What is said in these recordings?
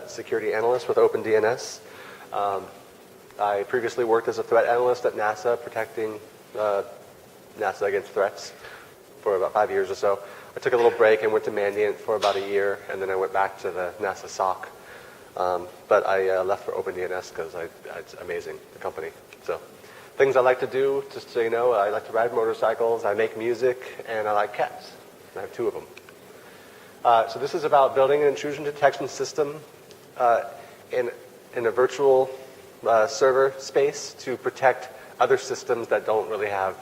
Security analyst with OpenDNS. I previously worked as a threat analyst at NASA, protecting NASA against threats for about 5 years or so. I took a little break and went to Mandiant for about a year, and then I went back to the NASA SOC. But I left for OpenDNS because it's amazing, the company. So things I like to do, just so you know, I like to ride motorcycles, I make music, and I like cats. I have 2 of them. So this is about building an intrusion detection system in a virtual server space to protect other systems that don't really have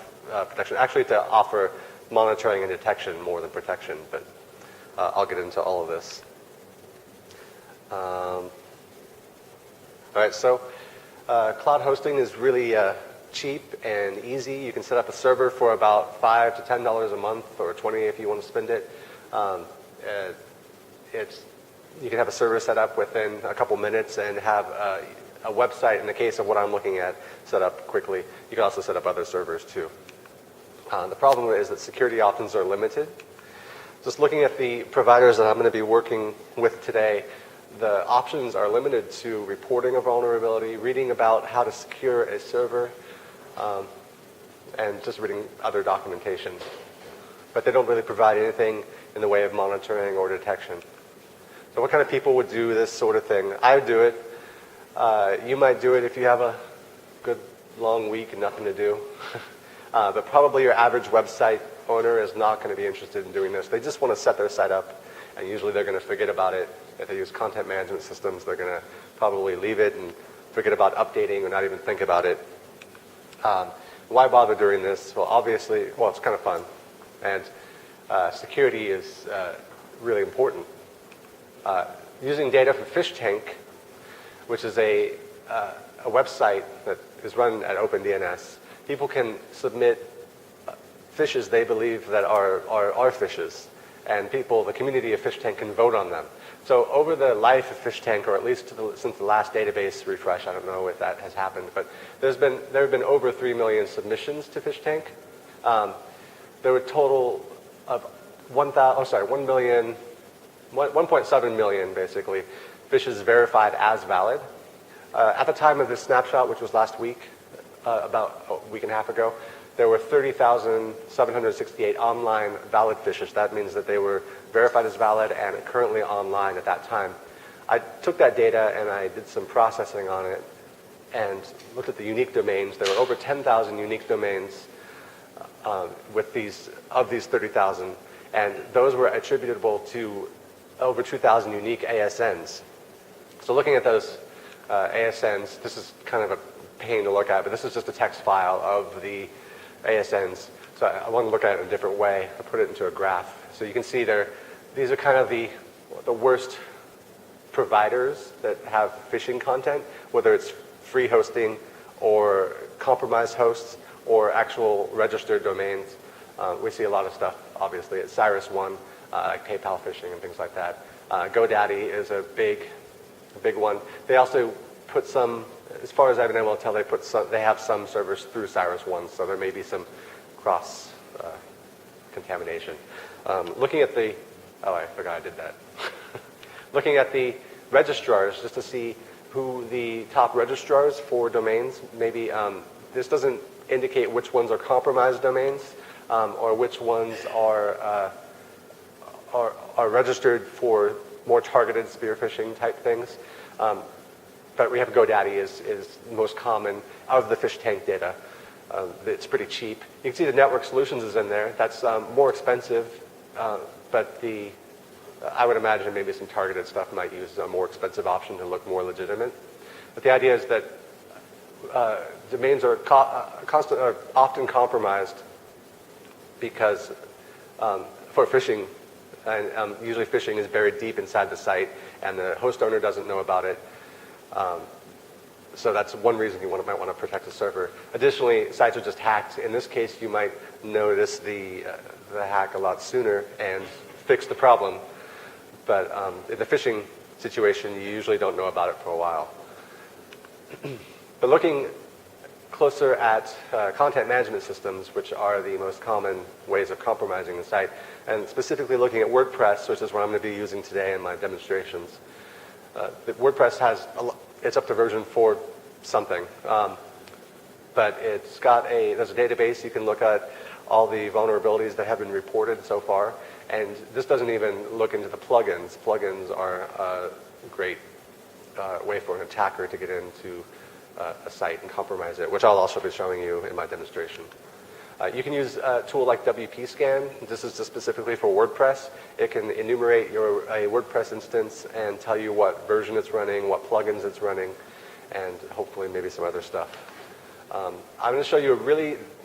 protection. Actually, to offer monitoring and detection more than protection, but I'll get into all of this. All right, so cloud hosting is really cheap and easy. You can set up a server for about $5 to $10 a month, or $20 if you want to spend it. You can have a server set up within a couple minutes and have a website, in the case of what I'm looking at, set up quickly. You can also set up other servers too. The problem is that security options are limited. Just looking at the providers that I'm going to be working with today, the options are limited to reporting a vulnerability, reading about how to secure a server, and just reading other documentation. But they don't really provide anything in the way of monitoring or detection. So what kind of people would do this sort of thing? I would do it. You might do it if you have a good long week and nothing to do. But probably your average website owner is not going to be interested in doing this. They just want to set their site up, and usually they're going to forget about it. If they use content management systems, they're going to probably leave it and forget about updating or not even think about it. Why bother doing this? Well, obviously, it's kind of fun. And security is really important. Using data from Fish Tank, which is a website that is run at OpenDNS, people can submit fishes they believe that are fishes, and the community of Fish Tank can vote on them. So over the life of Fish Tank, or at least since the last database refresh, I don't know if that has happened, but there have been over 3 million submissions to Fish Tank. There were a total of 1.7 million, basically, fishes verified as valid. At the time of this snapshot, which was last week, about a week and a half ago, there were 30,768 online valid fishes. That means that they were verified as valid and currently online at that time. I took that data and I did some processing on it and looked at the unique domains. There were over 10,000 unique domains of these 30,000, and those were attributable to over 2,000 unique ASNs. So looking at those ASNs, this is kind of a pain to look at, but this is just a text file of the ASNs. So I want to look at it in a different way. I put it into a graph. So you can see these are kind of the worst providers that have phishing content, whether it's free hosting or compromised hosts or actual registered domains. We see a lot of stuff, obviously, at Cyrus1, like PayPal phishing and things like that. GoDaddy is a big one. They also put some, as far as I've been able to tell, they have some servers through Cyrus1, so there may be some cross contamination. Looking at I forgot I did that. Looking at the registrars, just to see who the top registrars for domains, maybe this doesn't indicate which ones are compromised domains or which ones are registered for more targeted spear phishing type things. But we have GoDaddy is the most common out of the Fish Tank data. It's pretty cheap. You can see the Network Solutions is in there. That's more expensive, but I would imagine maybe some targeted stuff might use a more expensive option to look more legitimate. But the idea is that domains are often compromised because for phishing, and usually phishing is buried deep inside the site, and the host owner doesn't know about it. So that's one reason you might want to protect the server. Additionally, sites are just hacked. In this case, you might notice the hack a lot sooner and fix the problem. But in the phishing situation, you usually don't know about it for a while. But looking closer at content management systems, which are the most common ways of compromising the site, and specifically looking at WordPress, which is what I'm going to be using today in my demonstrations. The WordPress has, it's up to version 4 something. But it's got there's a database. You can look at all the vulnerabilities that have been reported so far. And this doesn't even look into the plugins. Plugins are a great way for an attacker to get into a site and compromise it, which I'll also be showing you in my demonstration. You can use a tool like WP Scan. This is just specifically for WordPress. It can enumerate a WordPress instance and tell you what version it's running, what plugins it's running, and hopefully maybe some other stuff. I'm going to show you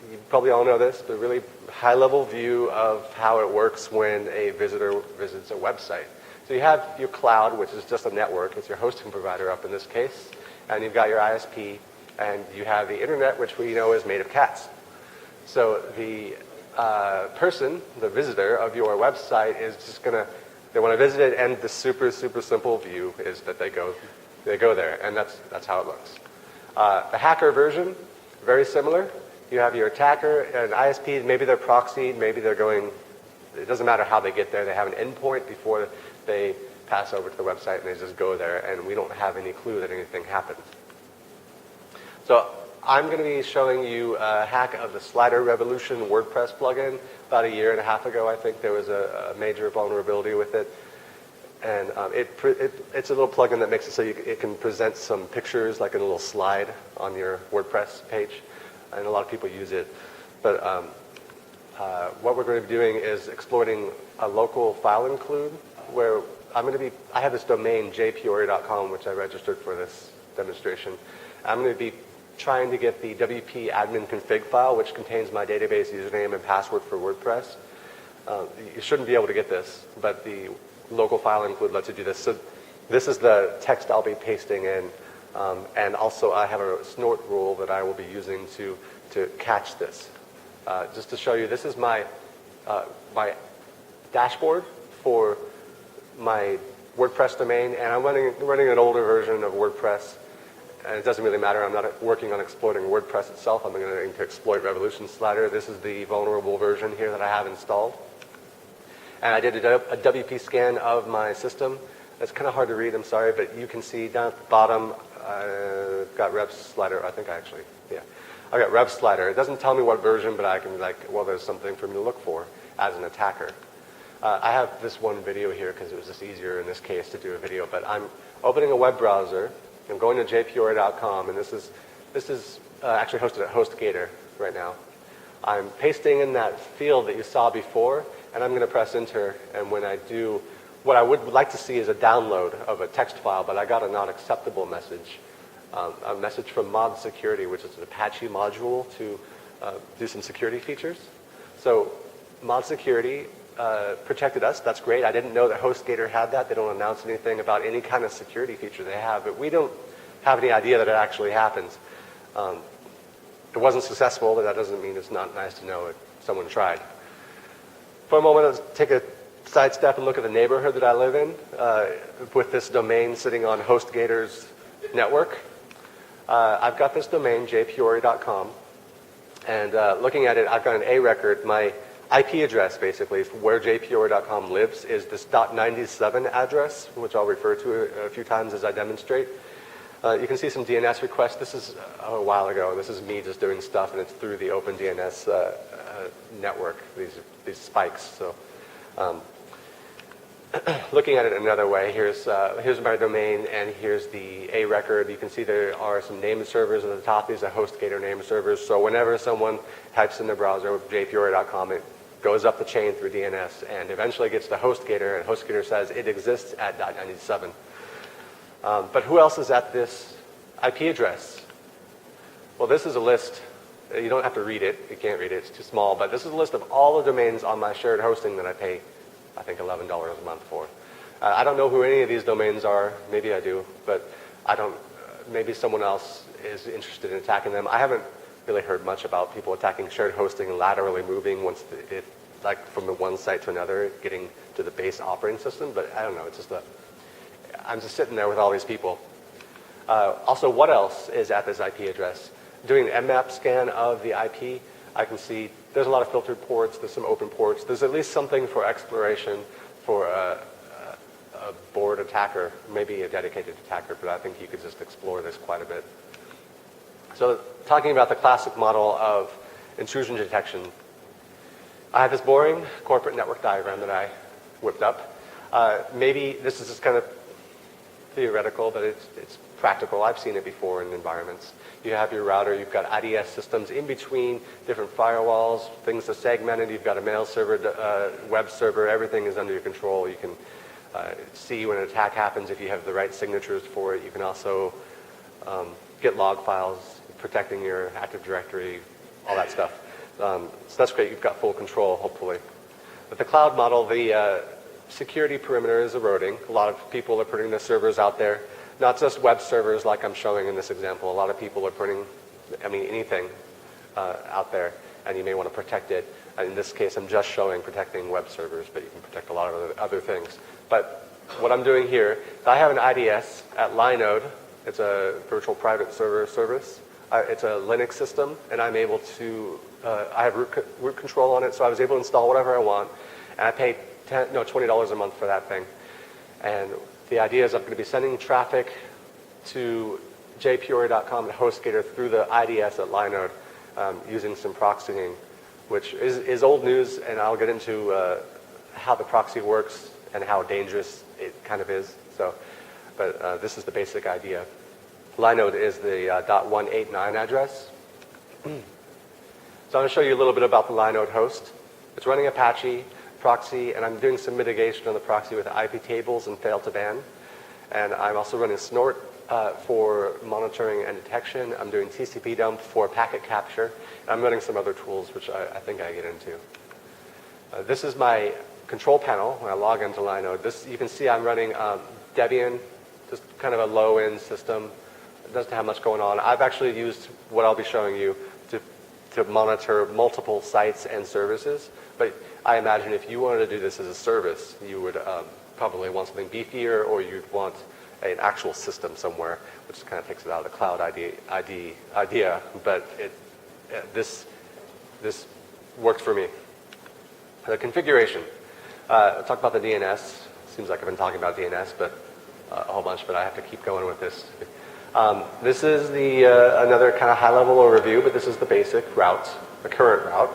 you probably all know this, the really high-level view of how it works when a visitor visits a website. So you have your cloud, which is just a network. It's your hosting provider up in this case. And you've got your ISP, and you have the internet, which we know is made of cats. So the person, the visitor of your website is just they want to visit it, and the super, super simple view is that they go there, and that's how it looks. The hacker version, very similar. You have your attacker, an ISP, maybe they're proxied, maybe they're going, it doesn't matter how they get there. They have an endpoint before they pass over to the website, and they just go there, and we don't have any clue that anything happened. So I'm going to be showing you a hack of the Slider Revolution WordPress plugin. About a year and a half ago, I think there was a major vulnerability with it. And it's a little plugin that makes it so it can present some pictures like in a little slide on your WordPress page. And a lot of people use it. But what we're going to be doing is exploiting a local file include where I have this domain, jpyorre.com, which I registered for this demonstration. I'm going to be trying to get the WP admin config file, which contains my database username and password for WordPress. You shouldn't be able to get this, but the local file include lets you do this. So this is the text I'll be pasting in. And also I have a snort rule that I will be using to catch this. Just to show you, this is my dashboard for my WordPress domain, and I'm running an older version of WordPress, and it doesn't really matter. I'm not working on exploiting WordPress itself. I'm going to exploit Revolution Slider. This is the vulnerable version here that I have installed. And I did a WP scan of my system. It's kind of hard to read, I'm sorry, but you can see down at the bottom, I've got Rev Slider. I got Rev Slider. It doesn't tell me what version, but I can there's something for me to look for as an attacker. I have this one video here because it was just easier in this case to do a video, but I'm opening a web browser. I'm going to jpyorre.com, and this is actually hosted at HostGator right now. I'm pasting in that field that you saw before, and I'm going to press enter, and when I do, what I would like to see is a download of a text file, but I got a not acceptable message, a message from Mod Security, which is an Apache module to do some security features. So Mod Security protected us. That's great. I didn't know that HostGator had that. They don't announce anything about any kind of security feature they have, but we don't have any idea that it actually happens. It wasn't successful, but that doesn't mean it's not nice to know that someone tried. For a moment, let's take a sidestep and look at the neighborhood that I live in with this domain sitting on HostGator's network. I've got this domain, jpyorre.com, and looking at it, I've got an A record. My IP address, basically, where jpyorre.com lives, is this .97 address, which I'll refer to a few times as I demonstrate. You can see some DNS requests. This is a while ago. This is me just doing stuff, and it's through the OpenDNS network, these spikes. So looking at it another way, here's my domain, and here's the A record. You can see there are some name servers at the top. These are HostGator name servers. So whenever someone types in their browser jpyorre.com, it goes up the chain through DNS and eventually gets to HostGator, and HostGator says it exists at .97. But who else is at this IP address? Well, this is a list. You don't have to read it. You can't read it. It's too small. But this is a list of all the domains on my shared hosting that I pay, I think, $11 a month for. I don't know who any of these domains are. Maybe I do, but I don't. Maybe someone else is interested in attacking them. I haven't really heard much about people attacking shared hosting and laterally moving like from the one site to another, getting to the base operating system. But I don't know. It's just I'm just sitting there with all these people. Also, what else is at this IP address? Doing an mmap scan of the IP, I can see there's a lot of filtered ports. There's some open ports. There's at least something for exploration for a a bored attacker, maybe a dedicated attacker, but I think you could just explore this quite a bit. So talking about the classic model of intrusion detection, I have this boring corporate network diagram that I whipped up. Maybe this is just kind of theoretical, but it's practical. I've seen it before in environments. You have your router, you've got IDS systems in between different firewalls, things are segmented, you've got a mail server, web server, everything is under your control. You can see when an attack happens if you have the right signatures for it. You can also get log files, protecting your Active Directory, all that stuff. So that's great, you've got full control, hopefully. With the cloud model, the security perimeter is eroding. A lot of people are putting their servers out there. Not just web servers like I'm showing in this example. A lot of people are putting, anything out there, and you may want to protect it. In this case, I'm just showing protecting web servers, but you can protect a lot of other things. But what I'm doing here, I have an IDS at Linode. It's a virtual private server service. It's a Linux system, and I'm able to, I have root control on it, so I was able to install whatever I want, and I pay $20 a month for that thing. And the idea is I'm going to be sending traffic to jpyorre.com and HostGator through the IDS at Linode using some proxying, which is old news, and I'll get into how the proxy works and how dangerous it kind of is. So, but this is the basic idea. Linode is the .189 address. So I'm going to show you a little bit about the Linode host. It's running Apache proxy, and I'm doing some mitigation on the proxy with IP tables and fail to ban. And I'm also running Snort for monitoring and detection. I'm doing TCP dump for packet capture. And I'm running some other tools, which I think I get into. This is my control panel when I log into Linode. You can see I'm running Debian, just kind of a low-end system. It doesn't have much going on. I've actually used what I'll be showing you to monitor multiple sites and services. But I imagine if you wanted to do this as a service, you would probably want something beefier, or you'd want an actual system somewhere, which kind of takes it out of the cloud idea. But this worked for me. The configuration. I'll talk about the DNS. Seems like I've been talking about DNS, but a whole bunch, but I have to keep going with this. This is another kind of high-level overview, but this is the basic route, the current route.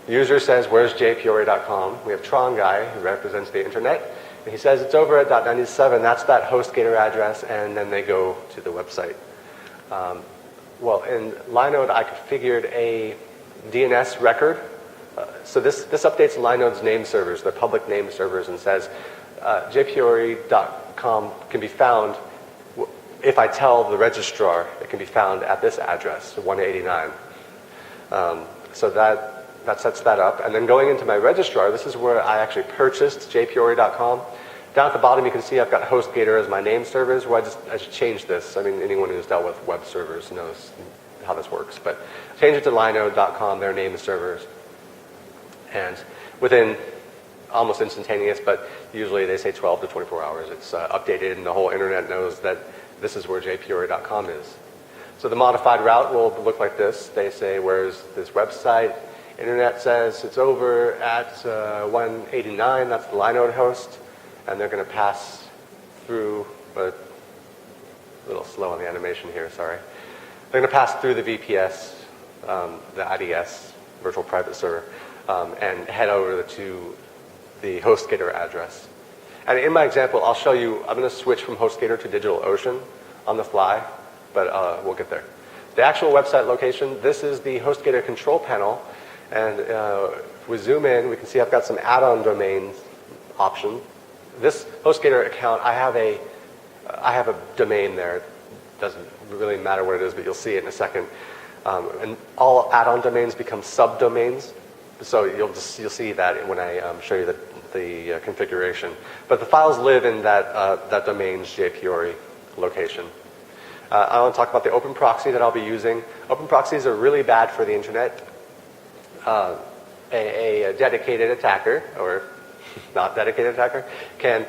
The user says, where's jpyorre.com? We have Tron guy, who represents the internet, and he says it's over at .97. That's that HostGator address, and then they go to the website. Well, in Linode, I configured a DNS record. So this updates Linode's name servers, their public name servers, and says jpyorre.com can be found, if I tell the registrar, it can be found at this address, 189. So that sets that up. And then going into my registrar, this is where I actually purchased jpyorre.com. Down at the bottom, you can see I've got HostGator as my name servers, where I just changed this. I mean, anyone who's dealt with web servers knows how this works. But change it to linode.com, their name servers. And within almost instantaneous, but usually they say 12 to 24 hours, it's updated, and the whole internet knows that this is where jpyorre.com is. So the modified route will look like this. They say, where's this website? Internet says it's over at 189. That's the Linode host. And they're going to pass through, a little slow on the animation here, sorry. They're going to pass through the VPS, the IDS, virtual private server, and head over to the HostGator address. And in my example, I'll show you, I'm going to switch from HostGator to DigitalOcean on the fly, but we'll get there. The actual website location, this is the HostGator control panel. And if we zoom in, we can see I've got some add-on domains option. This HostGator account, I have a domain there. It doesn't really matter what it is, but you'll see it in a second. And all add-on domains become subdomains. So you'll see that when I show you the configuration. But the files live in that domain's jpyorre location. I want to talk about the open proxy that I'll be using. Open proxies are really bad for the internet. A dedicated attacker, or not dedicated attacker, can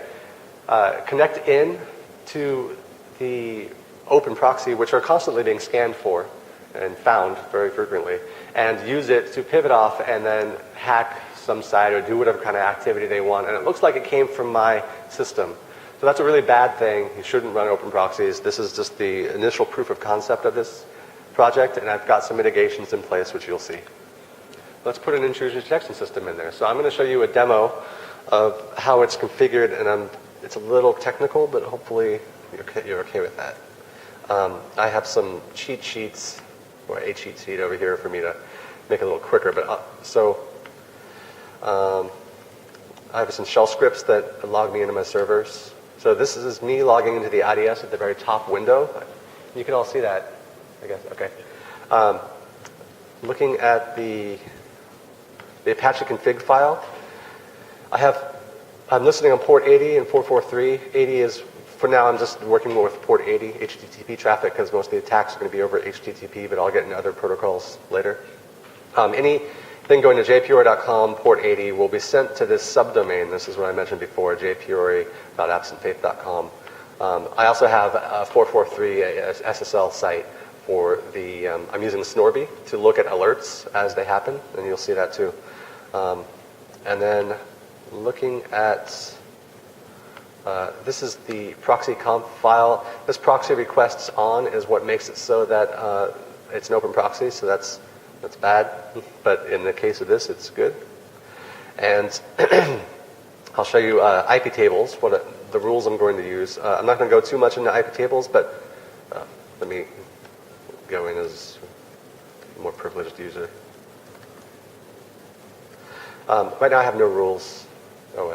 connect in to the open proxy, which are constantly being scanned for and found very frequently, and use it to pivot off and then hack some site or do whatever kind of activity they want. And it looks like it came from my system. So that's a really bad thing. You shouldn't run open proxies. This is just the initial proof of concept of this project, and I've got some mitigations in place, which you'll see. Let's put an intrusion detection system in there. So I'm going to show you a demo of how it's configured, and it's a little technical, but hopefully you're okay with that. I have some cheat sheets, or a cheat sheet over here for me to make it a little quicker. But I have some shell scripts that log me into my servers. So this is me logging into the IDS at the very top window. You can all see that, I guess. Okay. Looking at the Apache config file, I'm listening on port 80 and 443. 80 is, for now, I'm just working more with port 80 HTTP traffic because most of the attacks are going to be over HTTP, but I'll get into other protocols later. Anything going to jpyorre.com, port 80, will be sent to this subdomain. This is what I mentioned before, jpyorre.absentfaith.com. I also have a 443 SSL site for the, I'm using Snorby to look at alerts as they happen, and you'll see that too. And then looking at, this is the proxy conf file. This proxy requests on is what makes it so that it's an open proxy, so that's bad. But in the case of this, it's good. And I'll show you IP tables, the rules I'm going to use. I'm not going to go too much into IP tables, but let me go in as a more privileged user. Right now I have no rules. Oh,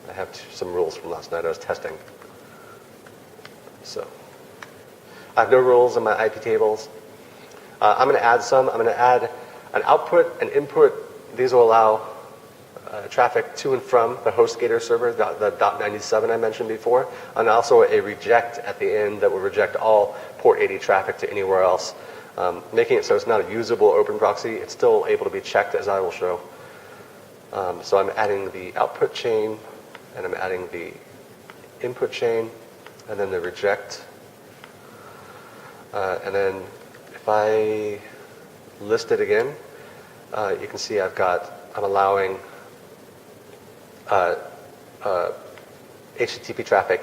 I have some rules from last night. I was testing. So I have no rules in my IP tables. I'm going to add some. I'm going to add an output, an input. These will allow traffic to and from the HostGator server, the .97 I mentioned before, and also a reject at the end that will reject all port 80 traffic to anywhere else, making it so it's not a usable open proxy. It's still able to be checked, as I will show. So I'm adding the output chain, and I'm adding the input chain, and then the reject. And then if I list it again, you can see I'm allowing HTTP traffic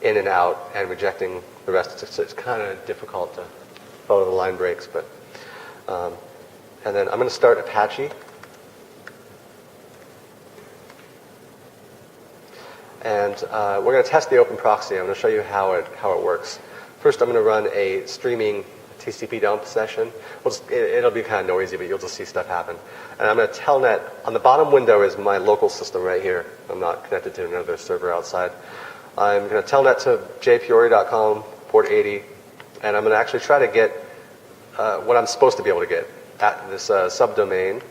in and out and rejecting the rest. So it's kind of difficult to follow the line breaks, but and then I'm going to start Apache. And we're going to test the open proxy. I'm going to show you how it works. First, I'm going to run a streaming TCP dump session. It'll be kind of noisy, but you'll just see stuff happen. And I'm going to telnet. On the bottom window is my local system right here. I'm not connected to another server outside. I'm going to telnet to jpyorre.com, port 80, and I'm going to actually try to get what I'm supposed to be able to get at this subdomain.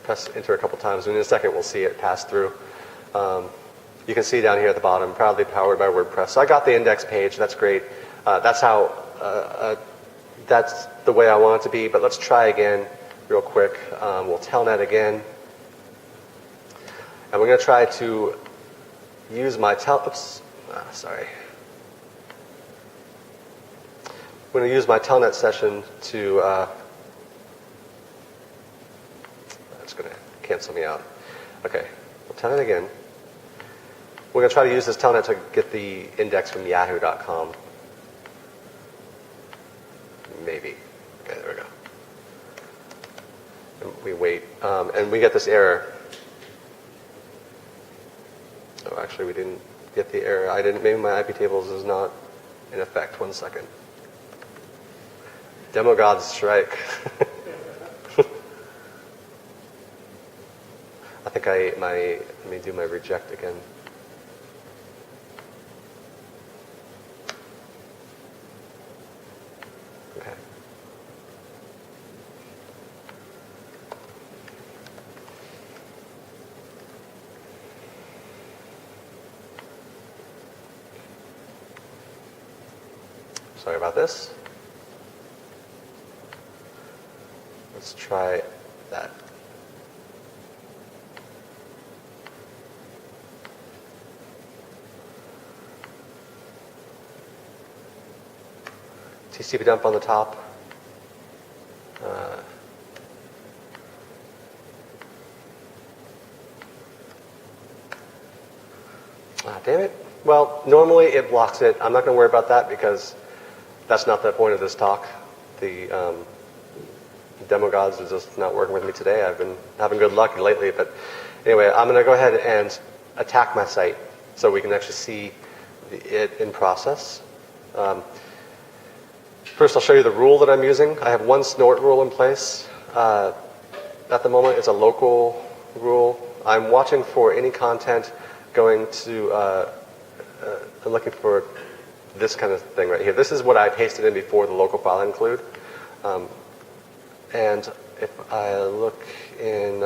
Press enter a couple times, and in a second we'll see it pass through. You can see down here at the bottom, proudly powered by WordPress. So I got the index page. That's great. That's the way I want it to be. But let's try again real quick. We'll telnet again. And we're going to try to use my sorry. We're going to use my telnet session to that's going to cancel me out. Okay, we'll telnet again. We're going to try to use this telnet to get the index from yahoo.com. Maybe. Okay, there we go. And we wait, and we get this error. Oh, actually, we didn't get the error. Maybe my IP tables is not in effect. 1 second. Demo gods strike. I think let me do my reject again. Okay. Sorry about this. Let's try that. TCP dump on the top. damn it. Well, normally it blocks it. I'm not going to worry about that because that's not the point of this talk. The demo gods is just not working with me today. I've been having good luck lately, but anyway, I'm going to go ahead and attack my site so we can actually see it in process. First, I'll show you the rule that I'm using. I have one snort rule in place. At the moment, it's a local rule. I'm watching for any content going to, I'm looking for this kind of thing right here. This is what I pasted in before the local file include. And if I look in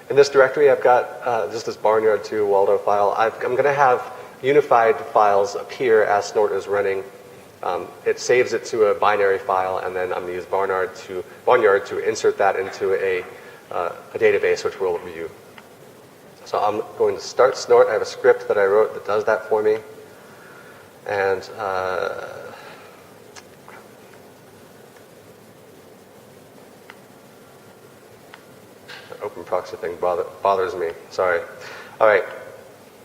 this directory, I've got just this barnyard2 Waldo file. I'm going to have unified files appear as snort is running. It saves it to a binary file, and then I'm going to use barnyard to insert that into a database, which we'll review. So I'm going to start snort. I have a script that I wrote that does that for me. And the open proxy thing bothers me. Sorry. All right.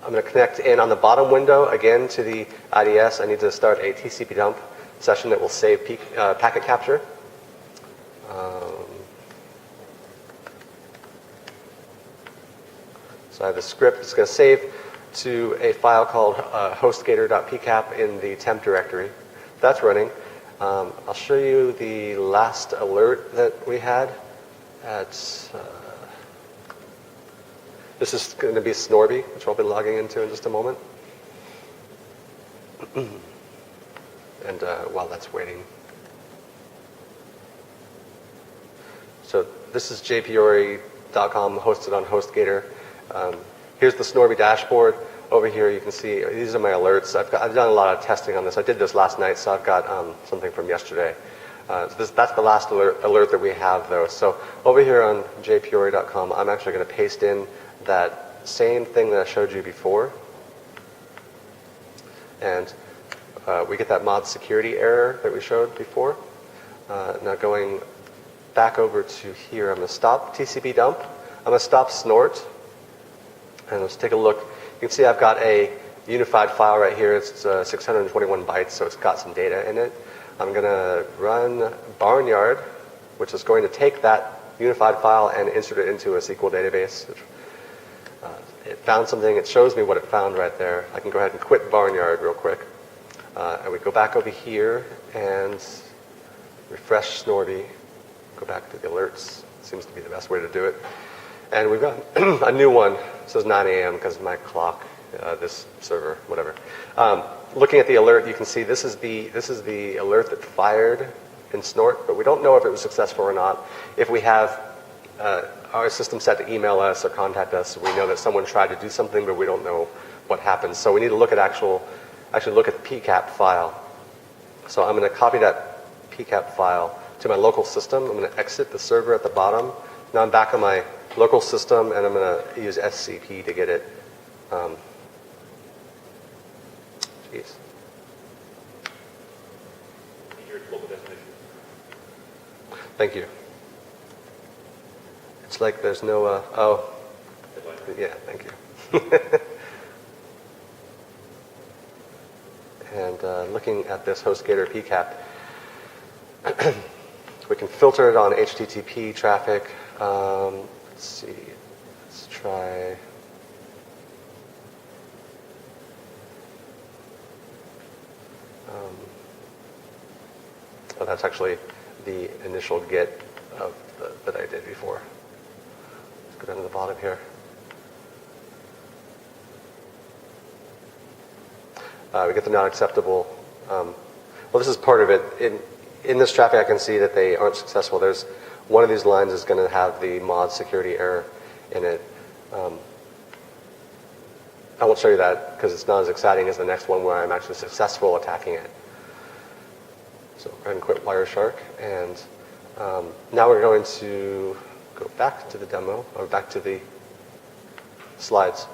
I'm going to connect in on the bottom window again to the IDS. I need to start a TCP dump session that will save packet capture. So I have a script that's going to save to a file called hostgator.pcap in the temp directory. That's running. I'll show you the last alert that we had at this is going to be Snorby, which I'll be logging into in just a moment. And while that's waiting. So this is jpyorre.com hosted on HostGator. Here's the Snorby dashboard. Over here you can see, these are my alerts. I've done a lot of testing on this. I did this last night, so I've got something from yesterday. So that's the last alert that we have, though. So over here on jpyorre.com, I'm actually going to paste in that same thing that I showed you before. And we get that mod security error that we showed before. Now going back over to here, I'm going to stop TCP dump. I'm going to stop snort. And let's take a look. You can see I've got a unified file right here. It's 621 bytes, so it's got some data in it. I'm going to run barnyard, which is going to take that unified file and insert it into a SQL database. It found something. It shows me what it found right there. I can go ahead and quit barnyard real quick. And we go back over here and refresh Snorby. Go back to the alerts. Seems to be the best way to do it. And we've got a new one. It says 9 a.m. because of my clock, this server, whatever. Looking at the alert, you can see this is the alert that fired in snort, but we don't know if it was successful or not. If we have our system set to email us or contact us, we know that someone tried to do something, but we don't know what happened. So we need to look at actually look at the PCAP file. So I'm going to copy that PCAP file to my local system. I'm going to exit the server at the bottom. Now I'm back on my local system, and I'm going to use SCP to get it. Jeez. Thank you. It's like there's no, oh, yeah, thank you. And looking at this HostGator PCAP, we can filter it on HTTP traffic. Let's see, let's try. Oh, that's actually the initial get of that I did before. Let's go down to the bottom here. We get the not acceptable. Well, this is part of it. In this traffic, I can see that they aren't successful. There's one of these lines is going to have the mod security error in it. I won't show you that because it's not as exciting as the next one where I'm actually successful attacking it. So go ahead and quit Wireshark. And now we're going to go back to the demo, or back to the slides.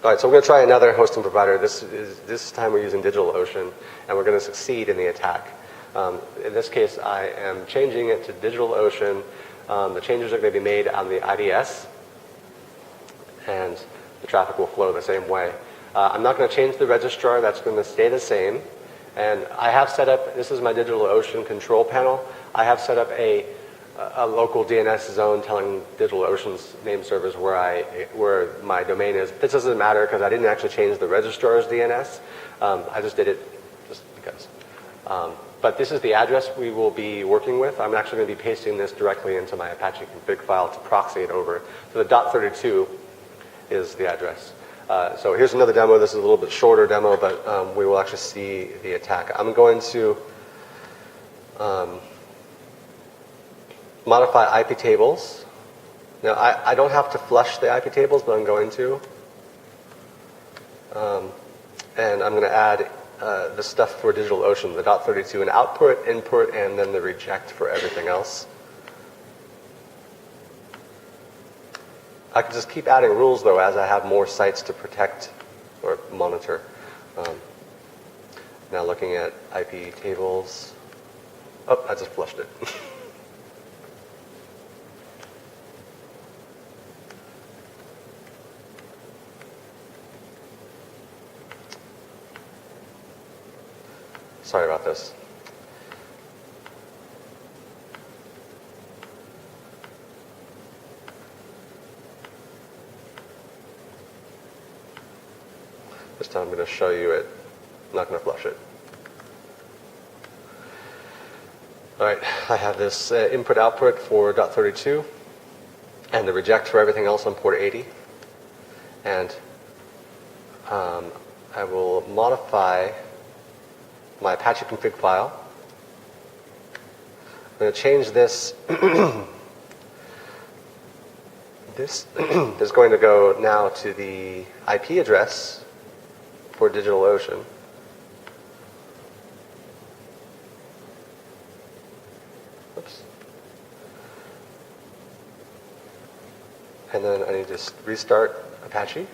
All right, so we're going to try another hosting provider. This time we're using DigitalOcean, and we're going to succeed in the attack. In this case, I am changing it to DigitalOcean The changes are going to be made on the IDS, and the traffic will flow the same way. I'm not going to change the registrar. That's going to stay the same. And I have set up, this is my DigitalOcean control panel. I have set up a local DNS zone telling DigitalOcean's name servers where my domain is. This doesn't matter because I didn't actually change the registrar's DNS. I just did it just because. But this is the address we will be working with. I'm actually going to be pasting this directly into my Apache config file to proxy it over. So the .32 is the address. So here's another demo. This is a little bit shorter demo, but we will actually see the attack. I'm going to modify IP tables. Now, I don't have to flush the IP tables, but I'm going to. And I'm going to add the stuff for DigitalOcean, the .32, an output, input, and then the reject for everything else. I can just keep adding rules, though, as I have more sites to protect or monitor. Now looking at IP tables. Oh, I just flushed it. Sorry about this. This time I'm going to show you it. I'm not going to flush it. All right, I have this input-output for .32 and the reject for everything else on port 80. And I will modify my Apache config file. I'm going to change this. This is going to go now to the IP address for DigitalOcean. Oops. And then I need to restart Apache.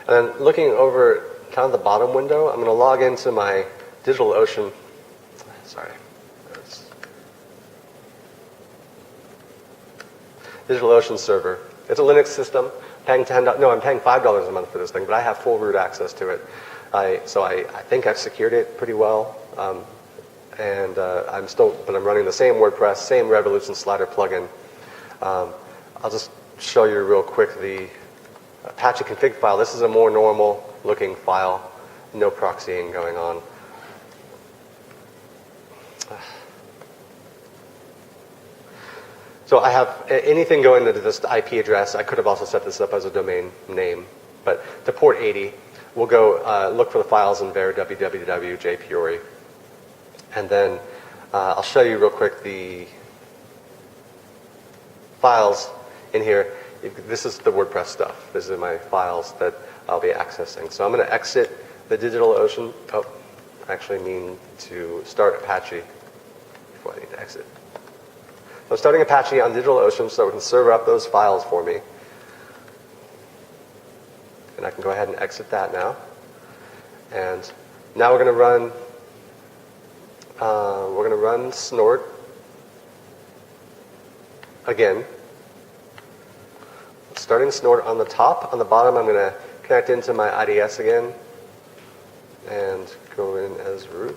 And then looking over kind of the bottom window, I'm going to log into my DigitalOcean. Sorry. DigitalOcean server. It's a Linux system. I'm paying $5 a month for this thing, but I have full root access to it. So I think I've secured it pretty well. But I'm running the same WordPress, same Revolution slider plugin. I'll just show you real quick the Apache config file. This is a more normal looking file, no proxying going on. So I have anything going to this IP address. I could have also set this up as a domain name, but to port 80, we'll go look for the files in var www.jpyorre. And then I'll show you real quick the files in here. This is the WordPress stuff. This is my files that I'll be accessing. So I'm going to exit the DigitalOcean. Oh, I actually mean to start Apache before I need to exit. So I'm starting Apache on DigitalOcean so it can serve up those files for me. And I can go ahead and exit that now. And now we're going to run snort again. Starting snort on the top. On the bottom, I'm going to connect into my IDS again and go in as root.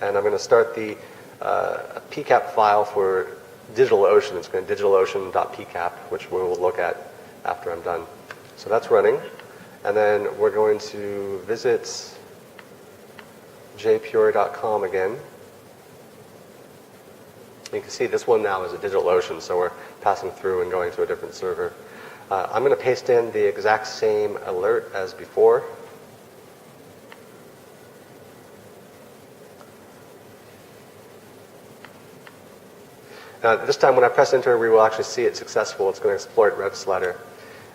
And I'm going to start the PCAP file for DigitalOcean. It's going to DigitalOcean.pcap, which we will look at after I'm done. So that's running. And then we're going to visit jpyorre.com again. You can see this one now is a DigitalOcean, so we're passing through and going to a different server. I'm going to paste in the exact same alert as before. Now, this time when I press enter, we will actually see it successful. It's going to exploit RevSlider.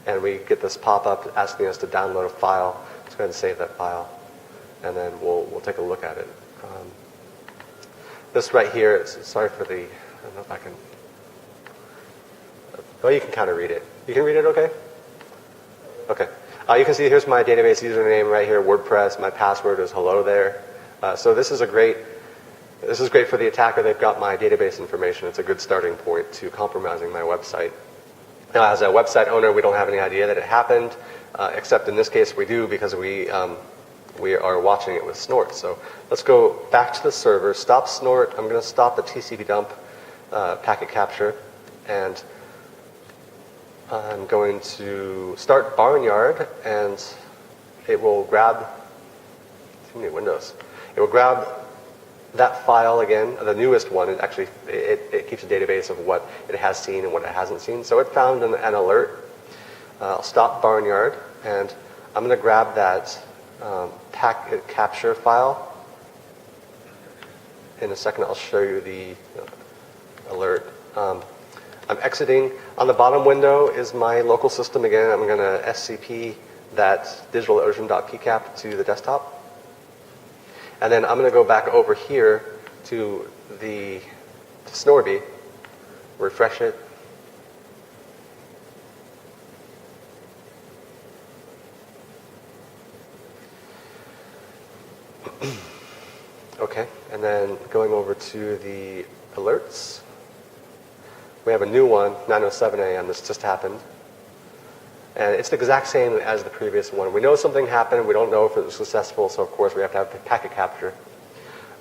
And we get this pop-up asking us to download a file. Let's go ahead and save that file. And then we'll take a look at it. This right here is, sorry for the, I don't know if I can, oh, you can kind of read it. You can read it okay? Okay. You can see here's my database username right here, WordPress. My password is hello there. So this is great for the attacker. They've got my database information. It's a good starting point to compromising my website. Now, as a website owner, we don't have any idea that it happened, except in this case we do because we are watching it with Snort. So let's go back to the server, stop Snort. I'm going to stop the TCP dump packet capture, and I'm going to start Barnyard, and it will grab too many windows. It will grab that file again, the newest one. It keeps a database of what it has seen and what it hasn't seen. So it found an alert. I'll stop Barnyard, and I'm going to grab that packet capture file. In a second, I'll show you the alert. I'm exiting. On the bottom window is my local system again. I'm going to SCP that digitalocean.pcap to the desktop. And then I'm going to go back over here to Snorby, refresh it. Okay, and then going over to the alerts. We have a new one, 9:07 a.m. This just happened. And it's the exact same as the previous one. We know something happened. We don't know if it was successful, so of course we have to have packet capture.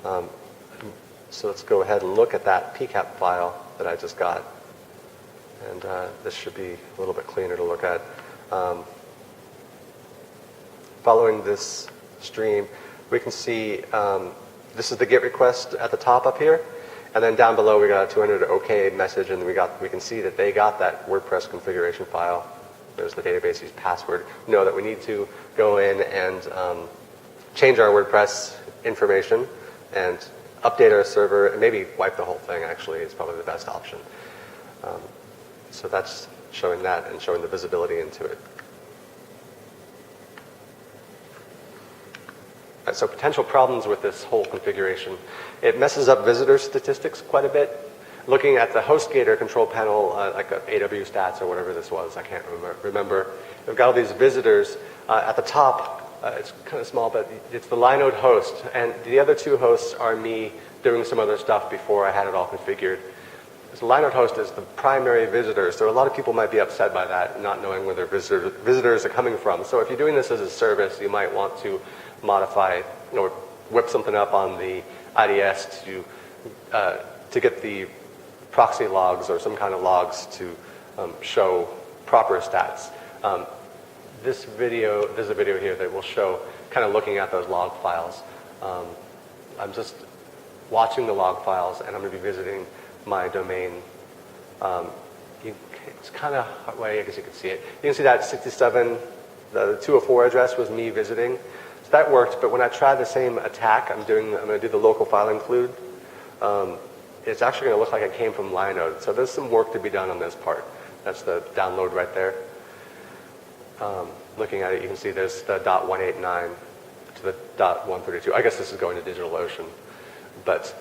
So let's go ahead and look at that PCAP file that I just got. And this should be a little bit cleaner to look at. Following this stream, we can see this is the GET request at the top up here. And then down below we got a 200 OK message, and we can see that they got that WordPress configuration file. There's the database's password. Know that we need to go in and change our WordPress information and update our server, and maybe wipe the whole thing, actually, is probably the best option. So that's showing that and showing the visibility into it. Right, so potential problems with this whole configuration. It messes up visitor statistics quite a bit. Looking at the HostGator control panel, like AW stats or whatever this was, I can't remember. We've got all these visitors. At the top, it's kind of small, but it's the Linode host. And the other two hosts are me doing some other stuff before I had it all configured. So Linode host is the primary visitor. So a lot of people might be upset by that, not knowing where their visitors are coming from. So if you're doing this as a service, you might want to modify, whip something up on the IDS to get the proxy logs or some kind of logs to show proper stats. There's a video here that will show kind of looking at those log files. I'm just watching the log files, and I'm going to be visiting my domain. It's kind of, well, I guess you can see it. You can see that 67, the 204 address was me visiting. So that worked, but when I try the same attack, I'm going to do the local file include. It's actually going to look like it came from Linode. So there's some work to be done on this part. That's the download right there. Looking at it, you can see there's the .189 to the .132. I guess this is going to DigitalOcean. But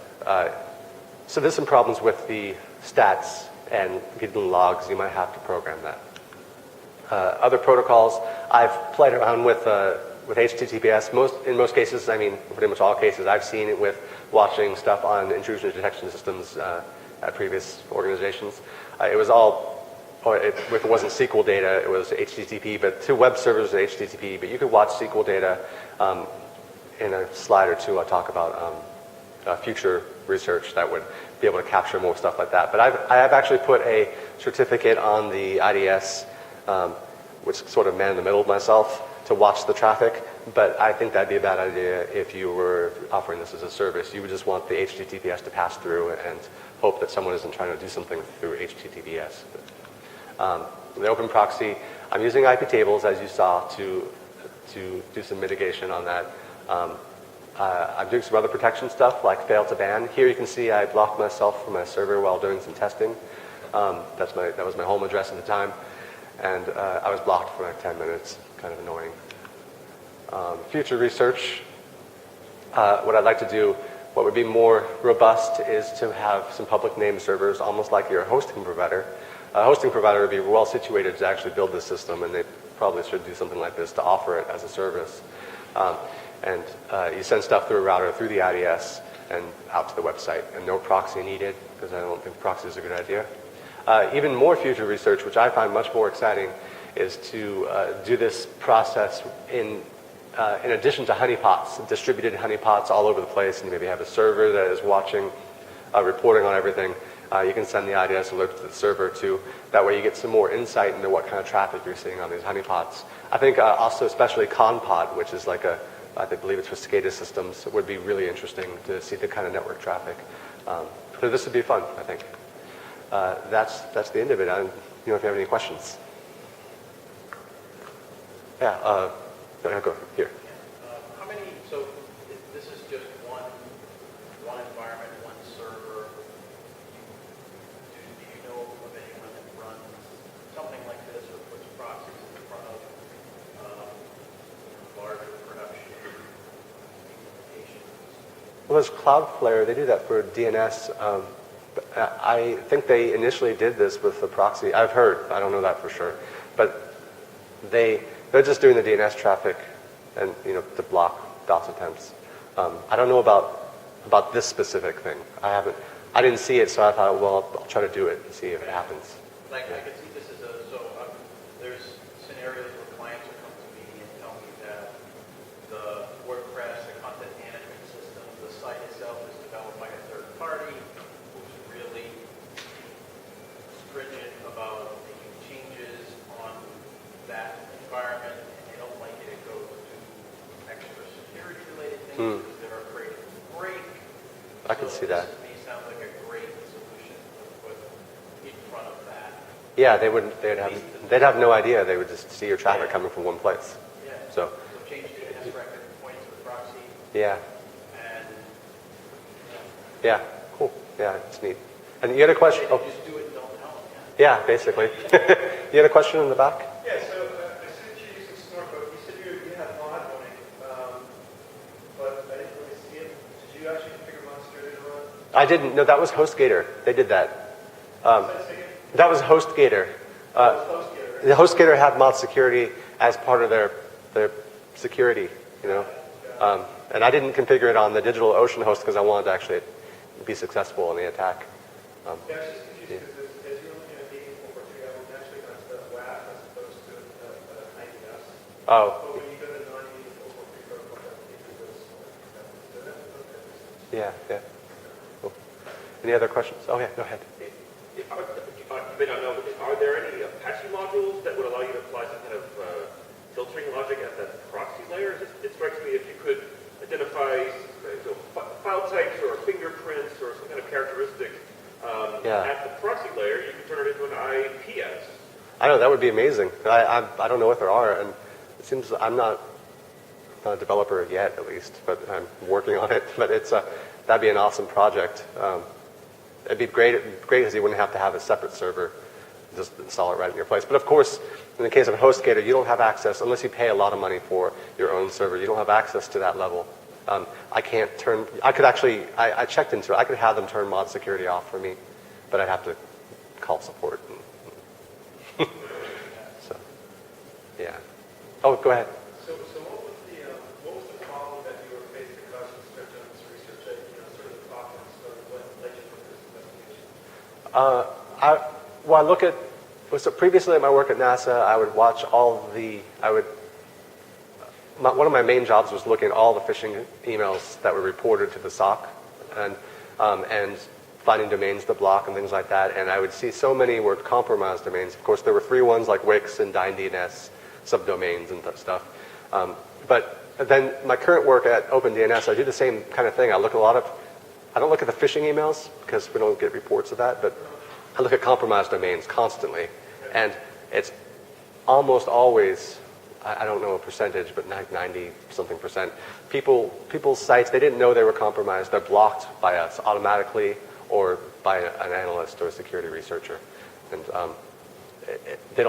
so there's some problems with the stats and getting logs. You might have to program that. Other protocols, I've played around with HTTPS. In most cases, I mean, pretty much all cases, I've seen it with watching stuff on intrusion detection systems at previous organizations. It was all, if it wasn't SQL data, it was HTTP, but to web servers was HTTP. But you could watch SQL data. In a slide or two, I'll talk about future research that would be able to capture more stuff like that. But I have actually put a certificate on the IDS, which sort of man in the middle of myself, to watch the traffic. But I think that'd be a bad idea if you were offering this as a service. You would just want the HTTPS to pass through and hope that someone isn't trying to do something through HTTPS. The open proxy, I'm using IP tables, as you saw, to do some mitigation on that. I'm doing some other protection stuff, like fail to ban. Here you can see I blocked myself from my server while doing some testing. That was my home address at the time. And I was blocked for like 10 minutes, kind of annoying. Future research, what I'd like to do, what would be more robust is to have some public name servers, almost like your hosting provider. A hosting provider would be well situated to actually build this system, and they probably should do something like this to offer it as a service. And you send stuff through a router, through the IDS, and out to the website. And no proxy needed, because I don't think proxy is a good idea. Even more future research, which I find much more exciting, is to do this process in addition to honeypots, distributed honeypots all over the place, and you maybe have a server that is watching, reporting on everything. You can send the IDS alert to the server too. That way you get some more insight into what kind of traffic you're seeing on these honeypots. I think also especially Conpod, which is like I believe it's for SCADA systems, it would be really interesting to see the kind of network traffic. So this would be fun, I think. That's the end of it. I don't know if you have any questions. Yeah, go here. How many, so this is just one environment, one server. Do you know of anyone that runs something like this or puts proxies in front of larger production implementations? Well, there's Cloudflare. They do that for DNS. I think they initially did this with the proxy. I've heard. I don't know that for sure. But they're just doing the DNS traffic and, to block DOS attempts. I don't know about this specific thing. I didn't see it, so I thought, well, I'll try to do it and see if it happens. I can see this as there's scenarios where clients will come to me and tell me that the WordPress, the content management system, the site itself is developed by a third party who's really stringent about making changes on that environment, and they don't like it. It goes to extra security related things that are creating a break. I can see that. This to me sounds like a great solution to put in front of that. Yeah, they'd have no idea. They would just see your traffic coming from one place. Yeah. So change DNS record points to the proxy. Yeah. And yeah, cool. Yeah, it's neat. And you had a question? just do it and don't tell them. Yeah. Yeah, basically. You had a question in the back? Yeah, so I said you using Snorkel. You said you had mod running, but I didn't really see it. Did you actually configure mod security to run? I didn't. No, that was HostGator. They did that. That was HostGator. HostGator. The HostGator had mod security as part of their security, and I didn't configure it on the DigitalOcean host because I wanted to actually be successful in the attack. Yeah, I was just confused because as you were looking at 8443, I was actually going to WAF as opposed to IDS. Oh. But when you go to non-8443 protocol, that Yeah. Cool. Any other questions? Oh, yeah, go ahead. You may not know, but are there any Apache modules that would allow you to apply some kind of filtering logic at that proxy layer? It strikes me if you could identify file types or fingerprints or some kind of characteristic at the proxy layer, you can turn it into an IPS. I know, that would be amazing. I don't know what there are, and it seems I'm not a developer yet, at least, but I'm working on it. But that'd be an awesome project. It'd be great because you wouldn't have to have a separate server. Just install it right in your place. But of course, in the case of HostGator, you don't have access, unless you pay a lot of money for your own server, you don't have access to that level. I checked into it. I could have them turn mod security off for me, but I'd have to call support. So, yeah. Oh, go ahead. So what was the problem that you were facing because you started doing this research at, sort of the problems, or what led you to this investigation? So previously at my work at NASA, I would watch one of my main jobs was looking at all the phishing emails that were reported to the SOC and finding domains to block and things like that. And I would see so many were compromised domains. Of course, there were free ones like Wix and DNS subdomains and stuff. But then my current work at OpenDNS, I do the same kind of thing. I don't look at the phishing emails because we don't get reports of that, but I look at compromised domains constantly. And it's almost always, I don't know a percentage, but 90-something percent, people's sites, they didn't know they were compromised. They're blocked by us automatically or by an analyst or a security researcher. And they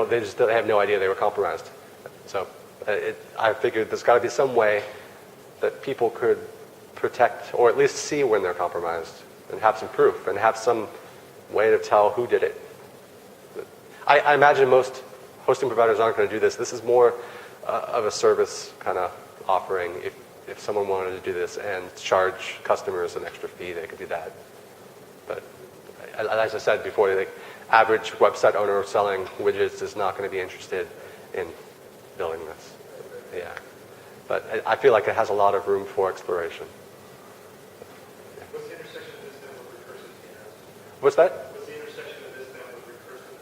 have no idea they were compromised. So I figured there's got to be some way that people could protect or at least see when they're compromised and have some proof and have some way to tell who did it. I imagine most hosting providers aren't going to do this. This is more of a service kind of offering. If if someone wanted to do this and charge customers an extra fee, they could do that. But as I said before, the average website owner selling widgets is not going to be interested in building this. Yeah. But I feel like it has a lot of room for exploration. What's the intersection of this then with recursive DNS? What's that? What's the intersection of this then with recursive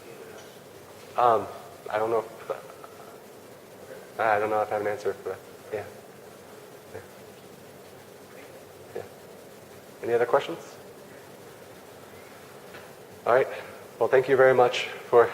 DNS? I don't know. I don't know if I have an answer for that. Yeah. Yeah. Yeah. Any other questions? All right. Well, thank you very much for